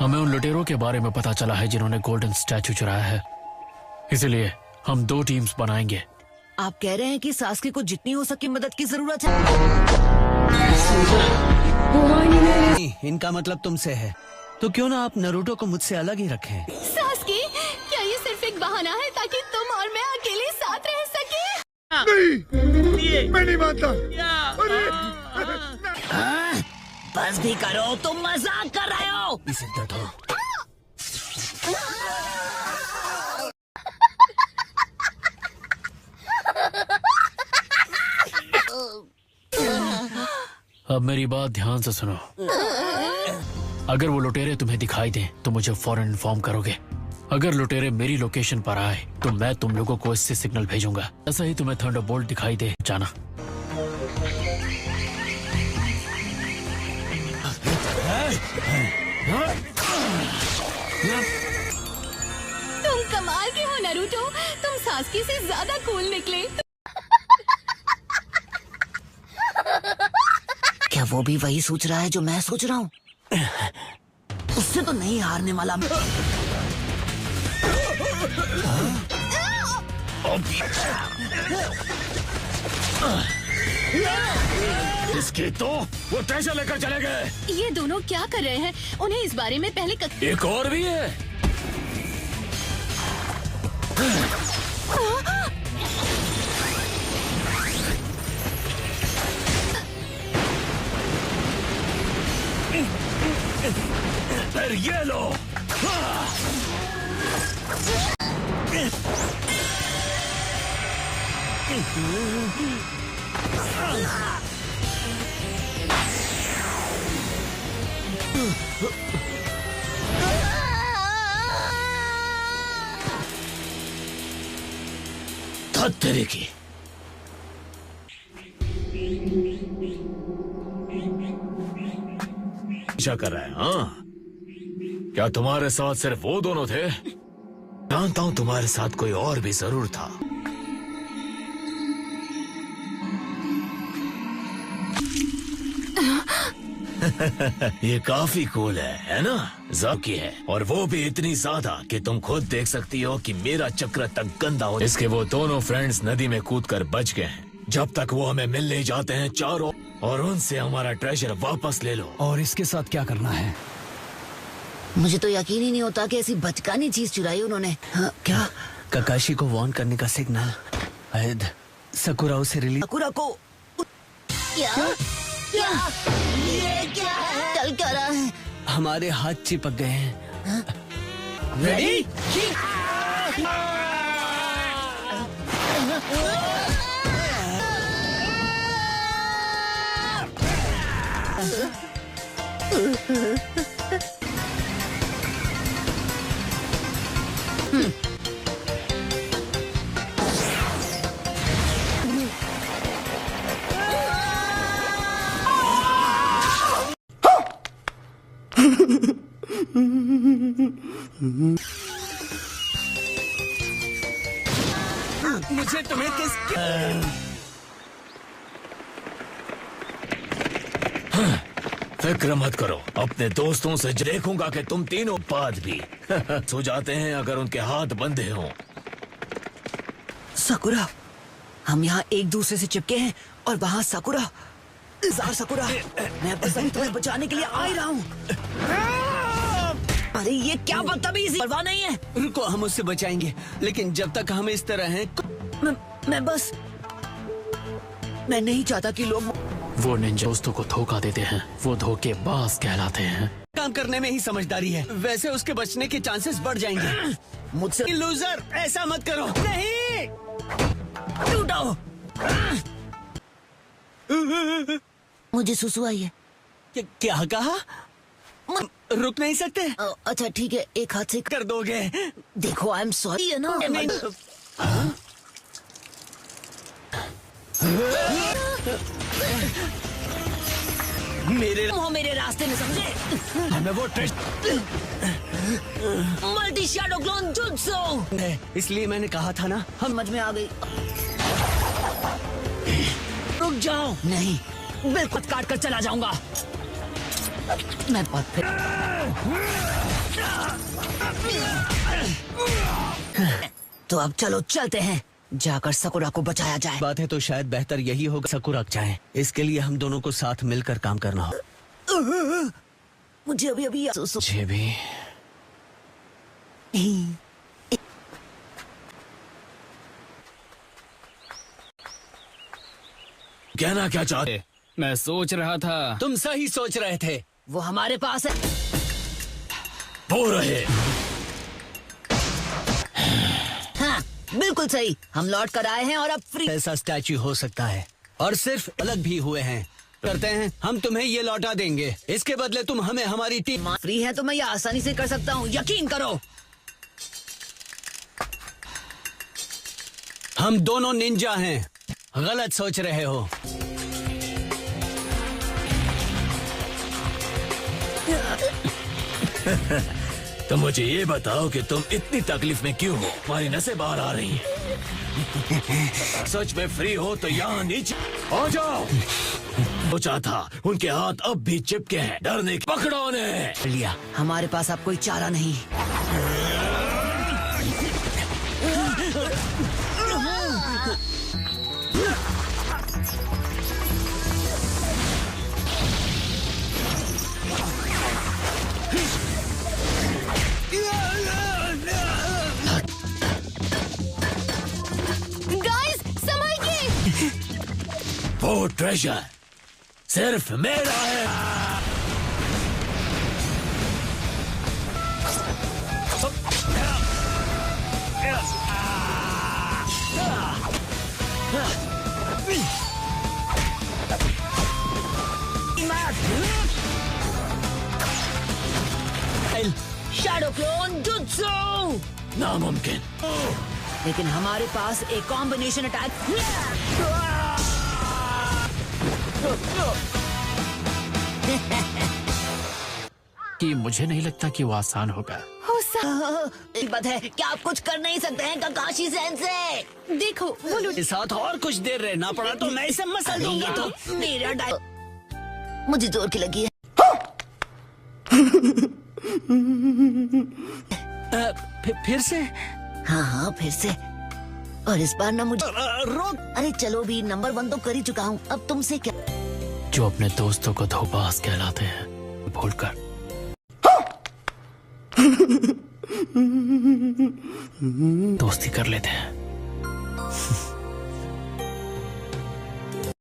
हमें उन लुटेरों के बारे में पता चला है जिन्होंने गोल्डन स्टैचू चुराया है, इसलिए हम 2 टीम्स बनाएंगे। आप कह रहे हैं कि सास्के को जितनी हो सके मदद की जरूरत है। इनका मतलब तुमसे है, तो क्यों ना आप नरूटो को मुझसे अलग ही रखें। सास्के, क्या ये सिर्फ एक बहाना है ताकि तुम और मैं अकेले साथ रह सके? नहीं, मैं नहीं मानता। बस भी करो, तुम मजाक कर रहे हो। इसे दर्द हो। अब मेरी बात ध्यान से सुनो। अगर वो लुटेरे तुम्हें दिखाई दें तो मुझे फौरन इन्फॉर्म करोगे। अगर लुटेरे मेरी लोकेशन पर आए तो मैं तुम लोगों को इससे सिग्नल भेजूंगा। ऐसा ही तुम्हें थंडरबोल्ट दिखाई दे जाना। तुम कमाल के हो नरूटो, तुम सास्के से ज्यादा कूल निकले। क्या वो भी वही सोच रहा है जो मैं सोच रहा हूँ? उससे तो नहीं हारने वाला मैं। इसकी तो वो कैसे लेकर चले गए? ये दोनों क्या कर रहे हैं? उन्हें इस बारे में पहले एक और भी है। फिर ये लो। तेरे की क्या कर रहा है? हाँ, क्या तुम्हारे साथ सिर्फ वो दोनों थे? जानता हूं तुम्हारे साथ कोई और भी जरूर था। ये काफी कूल है ना? ज़ाकी है, और वो भी इतनी ज्यादा कि तुम खुद देख सकती हो कि मेरा चक्र तक गंदा हो। इसके वो दोनों फ्रेंड्स नदी में कूदकर बच गए हैं। जब तक वो हमें मिलने जाते हैं चारों, और उनसे हमारा ट्रेजर वापस ले लो। और इसके साथ क्या करना है? मुझे तो यकीन ही नहीं होता कि ऐसी बचकानी चीज चुराई उन्होंने। हाँ, क्या? ककाशी को वार्न करने का सिग्नल। शायद सकुरा उसे रिलीज। सकुरा को क्या? क्या? ये क्या है? चल क्या रहा है? हमारे हाथ चिपक गए हैं। रेडी? मुझे तुम्हें फिक्र मत करो, अपने दोस्तों से देखूंगा कि तुम तीनों बाद भी सो जाते हैं अगर उनके हाथ बंधे हों। सकुरा, हम यहाँ एक दूसरे से चिपके हैं और वहाँ सकुरा। सकुरा, मैं बस अभी तुम्हें बचाने के लिए आ ही रहा हूँ। अरे ये क्या बदतमीजी! परवाह नहीं है। रुको, हम उससे बचाएंगे, लेकिन जब तक हम इस तरह हैं। मैं नहीं चाहता कि लोग वो निंजा दोस्तों को धोखा देते हैं, वो धोखेबाज कहलाते हैं। काम करने में ही समझदारी है, वैसे उसके बचने के चांसेस बढ़ जाएंगे। मुझसे लूजर, ऐसा मत करो। नहीं, टूटो। मुझे सुसु आई है। क्या कहा? रुक नहीं सकते? अच्छा ठीक है, एक हाथ से कर दोगे। देखो, आई एम सॉरी है ना। मेरे रास्ते में, समझे? हमें वो मल्टी शैडो क्लोन जुत्सु। इसलिए मैंने कहा था ना। हम समझ में आ गई। रुक जाओ। नहीं, बिल्कुल काट कर चला जाऊंगा मैं। तो अब चलो चलते हैं, जाकर सकुरा को बचाया जाए। बात है तो शायद बेहतर यही होगा सकुरा जाए। इसके लिए हम दोनों को साथ मिलकर काम करना हो। मुझे अभी मुझे भी। कहना क्या चाहते? मैं सोच रहा था। तुम सही सोच रहे थे। वो हमारे पास है। हो रहे। हाँ, बिल्कुल सही। हम लौट कर आए हैं और अब फ्री। ऐसा स्टैच्यू हो सकता है और सिर्फ अलग भी हुए हैं। करते हैं, हम तुम्हें ये लौटा देंगे। इसके बदले तुम हमें हमारी टीम। फ्री है तो मैं ये आसानी से कर सकता हूँ, यकीन करो। हम दोनों निंजा हैं। गलत सोच रहे हो। तो मुझे ये बताओ कि तुम इतनी तकलीफ में क्यों हो? तुम्हारी नसें बाहर आ रही हैं। सच में फ्री हो तो यहाँ नीचे आ जाओ। सोचा था उनके हाथ अब भी चिपके हैं। डरने की पकड़ो उन्हें। लिया। हमारे पास अब कोई चारा नहीं। गाइस संभलिए। वो ट्रेजर सिर्फ मेरा है। Shadow clone jutsu. नामुमकिन। लेकिन हमारे पास एक कॉम्बिनेशन अटैक। कि मुझे नहीं लगता कि वो आसान होगा। एक बात है, क्या आप कुछ कर नहीं सकते हैं ककाशी सेंसे? देखो वो लुट। के साथ और कुछ देर रहना पड़ा तो मैं इसे मसल दूंगा। ये तो मेरा मुझे जोर की लगी है। फिर से हाँ हाँ, फिर से। और इस बार ना मुझे रोक। अरे चलो भी, नंबर 1 तो कर ही चुका हूँ, अब तुमसे क्या? जो अपने दोस्तों को धोबाज कहलाते हैं, भूलकर। दोस्ती कर लेते हैं।